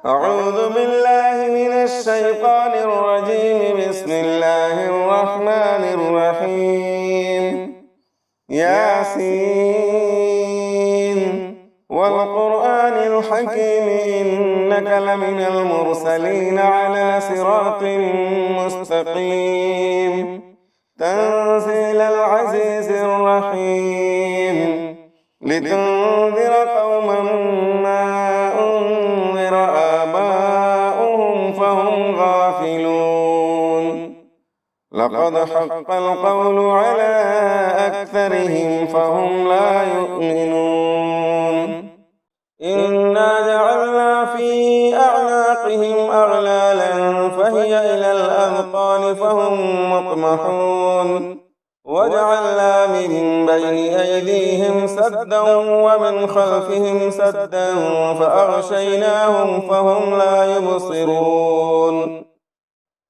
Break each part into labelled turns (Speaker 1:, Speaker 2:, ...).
Speaker 1: أعوذ بالله من الشيطان الرجيم. بسم الله الرحمن الرحيم. ياسين والقرآن الحكيم إنك لمن المرسلين على صراط مستقيم. تنزيل العزيز الرحيم. لتنذر قوما ما أنذر آباؤهم فهم غافلون. لقد حق القول على أكثرهم فهم لا يؤمنون. إنا جعلنا في أعناقهم أغلالا فهي إلى الأذقان فهم مقمحون. وجعلنا من بين أيديهم سدا ومن خلفهم سدا فأغشيناهم فهم لا يبصرون.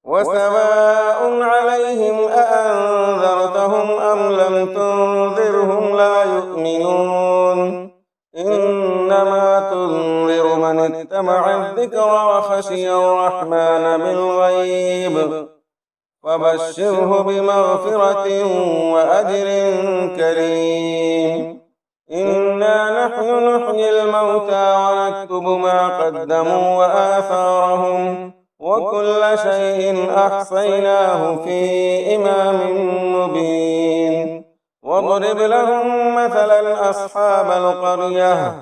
Speaker 1: وسواء عليهم أأنذرتهم أم لم تنذرهم لا يؤمنون. إنما تنذر من اتبع الذكر وخشي الرحمن بالغيب فبشره بمغفرة وأجر كريم. إنا نحن نحيي الموتى ونكتب ما قدموا وآثارهم وكل شيء أحصيناه في إمام مبين. واضرب لهم مثلا أصحاب القرية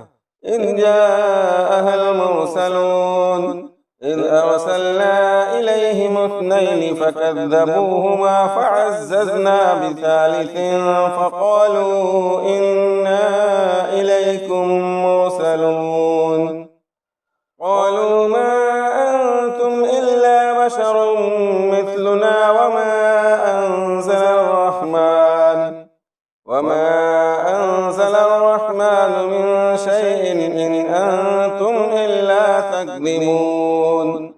Speaker 1: إذ جاءها المرسلون إذ أرسلنا إليهم اثنين فكذبوهما فعززنا بثالث فقالوا إنا إليكم مرسلون. قالوا ما أنتم إلا بشر مثلنا وما أنزل الرحمن من شيء إن أنتم إلا تكذبون.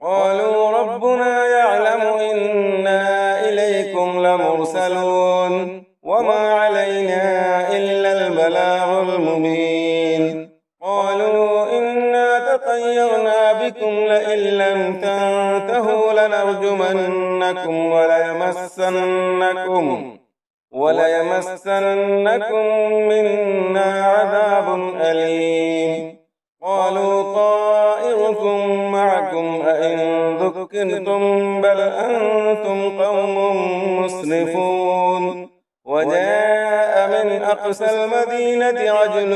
Speaker 1: قالوا ربنا يعلم إنا إليكم لمرسلون وما علينا إلا البلاغ المبين. قالوا إنا تطيرنا بكم لئن لم تنتهوا لنرجمنكم وليمسنكم منا عذاب أليم. قالوا طائركم معكم أئن ذكرتم بل أنتم قوم مسرفون. وجاء من أقصى المدينة رجل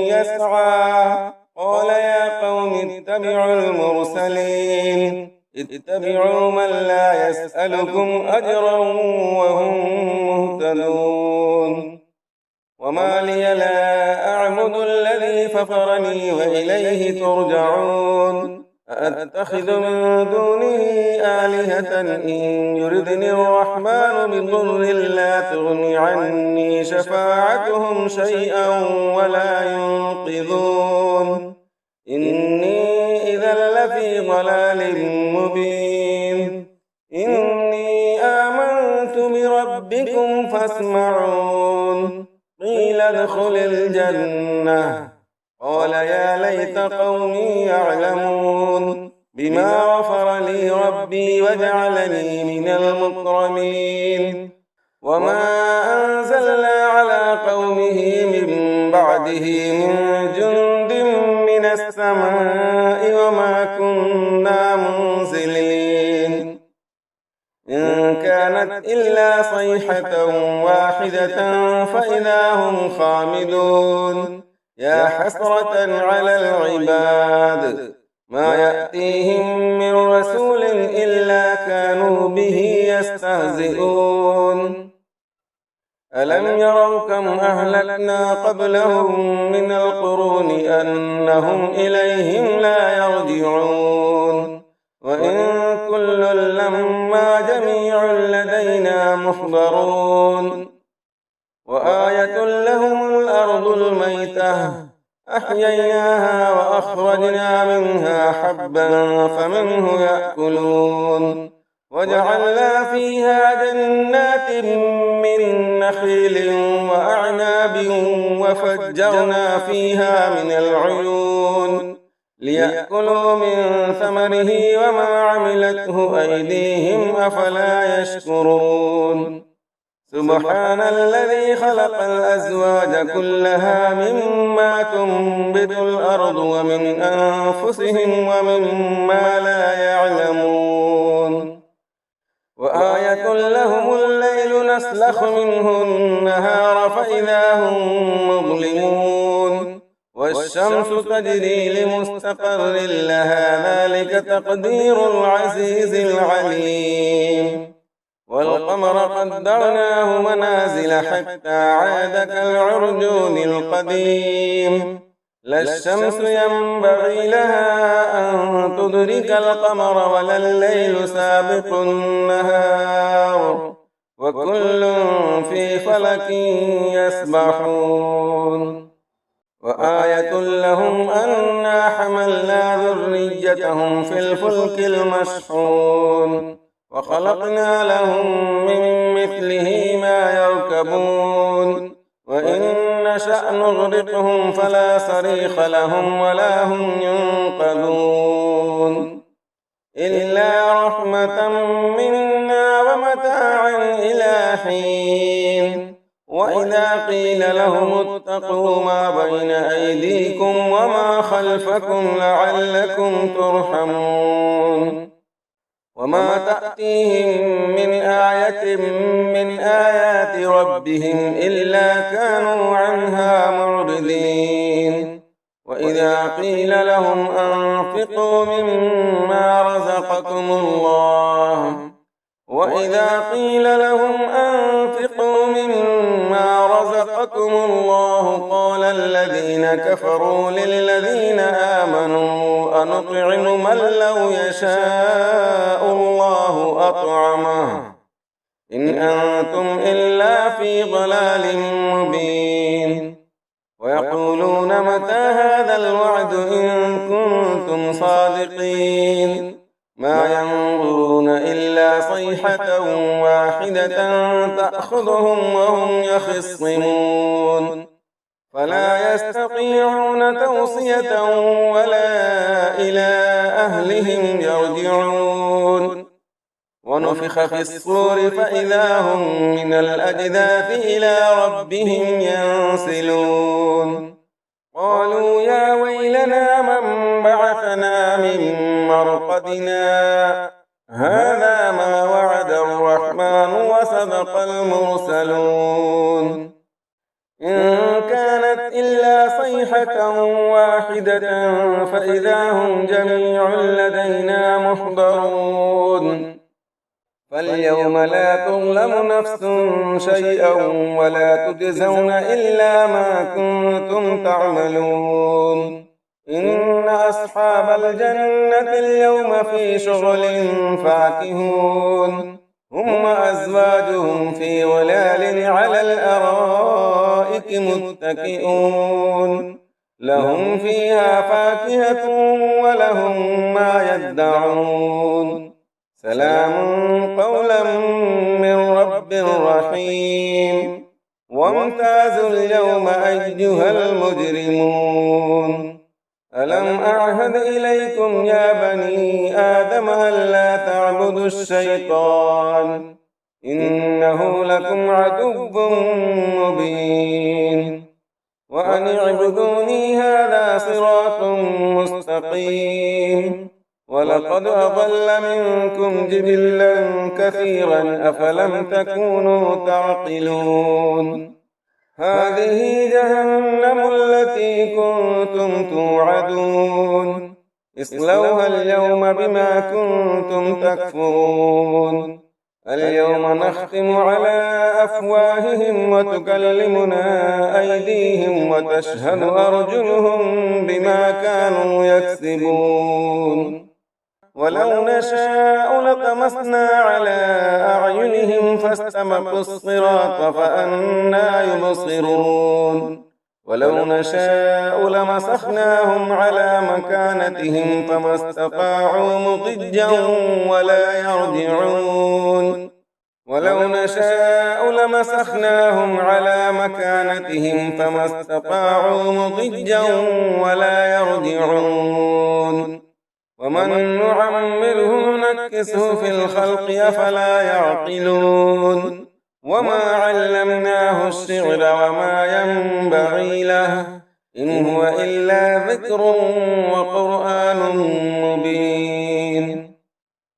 Speaker 1: يسعى قال يا قوم اتبعوا المرسلين اتبعوا من لا يسألكم أجرا وهم مهتدون. وما لي لا أعبد الذي فطرني وإليه ترجعون. أأتخذ من دونه آلهة إن يردني الرحمن بضر لا تغن عني شفاعتهم شيئا ولا ينقذون. إني إذا لفي ضلال مبين. إني آمنت بربكم فاسمعون. قيل ادخل الجنة قال يا ليت قومي يعلمون بما غفر لي ربي وجعلني من المكرمين. وما أنزلنا على قومه من بعده من جند من السماء وما كنا منزلين. إن كانت إلا صيحة واحدة فإذا هم خامدون. يا حسرة على العباد ما يأتيهم من رسول إلا كانوا به يستهزئون. ألم يروا كم أهلكنا قبلهم من القرون أنهم إليهم لا يرجعون. وإن كل لما جميع لدينا محضرون. وآية لهم الأرض الميتة أحييناها وأخرجنا منها حبا فمنه يأكلون وجعلنا فيها جنات من نخيل وأعناب وفجرنا فيها من العيون ليأكلوا من ثمره وما عملته أيديهم أفلا يشكرون سبحان الذي خلق الأزواج كلها مما تنبت الأرض ومن أنفسهم ومما لا يعلمون وآية لهم الليل نسلخ منه النهار فإذا هم مظلمون والشمس تجري لمستقر لها ذلك تقدير العزيز العليم والقمر قدرناه منازل حتى عاد كالعرجون القديم لا الشمس ينبغي لها أن تدرك القمر ولا الليل سابق النهار وكل في فلك يسبحون وآية لهم أنا حملنا ذريتهم في الفلك المشحون وخلقنا لهم من مثله ما يركبون وإن نشأ نغرقهم فلا صريخ لهم ولا هم ينقذون إلا رحمة منا ومتاعا إلى حين وإذا قيل لهم اتقوا ما بين أيديكم وما خلفكم لعلكم ترحمون وما تأتيهم من آية من آيات ربهم إلا كانوا عنها معرضين وإذا قيل لهم أنفقوا مما رزقكم الله قال الذين كفروا للذين آمنوا أنطعم من لو يشاء الله أطعمه إن أنتم إلا في ضلال مبين ويقولون متى هذا الوعد إن كنتم صادقين ما ينظرون إلا صيحة واحدة تأخذهم وهم يخصمون فلا يستطيعون توصية ولا إلى أهلهم يرجعون ونفخ في الصور فإذا هم من الأجداث إلى ربهم ينسلون قالوا يا ويلنا من بعثنا من مرقدنا هذا ما وعد الرحمن وصدق المرسلون إن كانت إلا صيحة واحدة فإذا هم جميع لدينا محضرون فاليوم لا تظلم نفس شيئا ولا تجزون إلا ما كنتم تعملون إن أصحاب الجنة اليوم في شغل فاكهون هم وأزواجهم في ظلال على الأرائك متكئون لهم فيها فاكهة ولهم ما يدعون سلام قولا من رب رحيم وامتازوا اليوم أيها المجرمون ألم أعهد إليكم يا بني آدم ألا تعبدوا الشيطان إنه لكم عدو مبين وأن اعبدوني هذا صراط مستقيم ولقد أضل منكم جبلا كثيرا أفلم تكونوا تعقلون هذه جهنم التي كنتم توعدون اصلوها اليوم بما كنتم تكفرون اليوم نختم على أفواههم وتكلمنا أيديهم وتشهد أرجلهم بما كانوا يكسبون ولو نشاء لطمسنا على أعينهم فاستبقوا الصراط فأنى يبصرون ولو نشاء لمسخناهم على مكانتهم فما استطاعوا مضجا ولا يرجعون ولو نشاء لمسخناهم على مكانتهم فما استطاعوا مضجا ولا يرجعون ومن نعمره نكسه في الخلق أفلا يعقلون وما علمناه الشعر وما ينبغي له إن هو إلا ذكر وقرآن مبين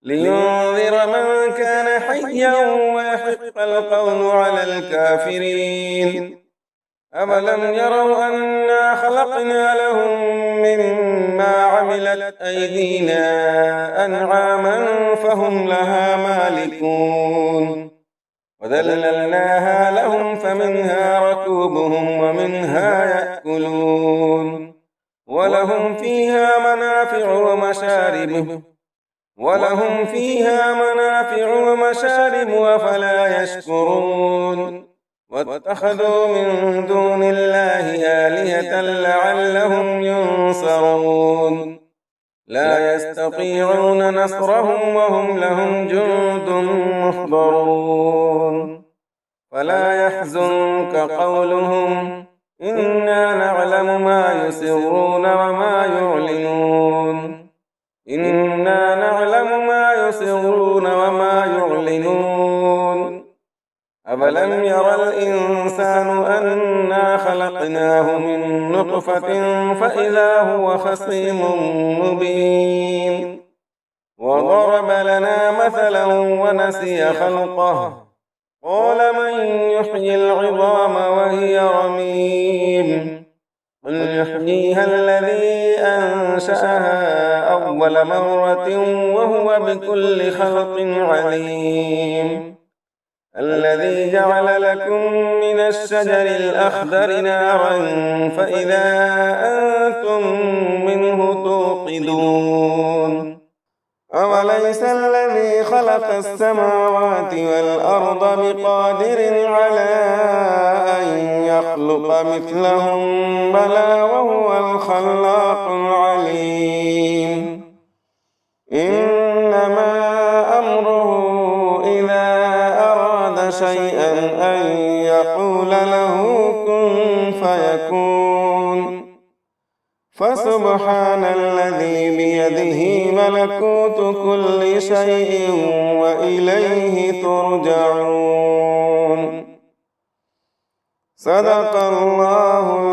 Speaker 1: لينذر من كان حيا ويحق القول على الكافرين أولم يروا أنا خلقنا لهم مما عملت أيدينا أنعاما فهم لها مالكون وذللناها لهم فمنها ركوبهم ومنها يأكلون ولهم فيها منافع ومشارب أفلا يشكرون واتخذوا من دون الله آلهة لعلهم ينصرون لا يستطيعون نصرهم وهم لهم جند محضرون فلا يحزنك قولهم إنا نعلم ما يسرون وما يعلنون أفلم ير الإنسان أنا خلقناه من نطفة فإذا هو خصيم مبين وضرب لنا مثلا ونسي خلقه قال من يحيي العظام وهي رميم قل يحييها الذي أنشأها أول مرة وهو بكل خلق عليم الذي جعل لكم من الشجر الأخضر نارا فإذا أنتم منه توقدون أوليس الذي خلق السماوات والأرض بقادر على أن يخلق مثلهم بلى وهو الخلاق العليم إنما أمره إذا أراد شيئا أن يقول له كن فيكون فسبحان الذي بيده ملكوت كل شيء وإليه ترجعون صدق الله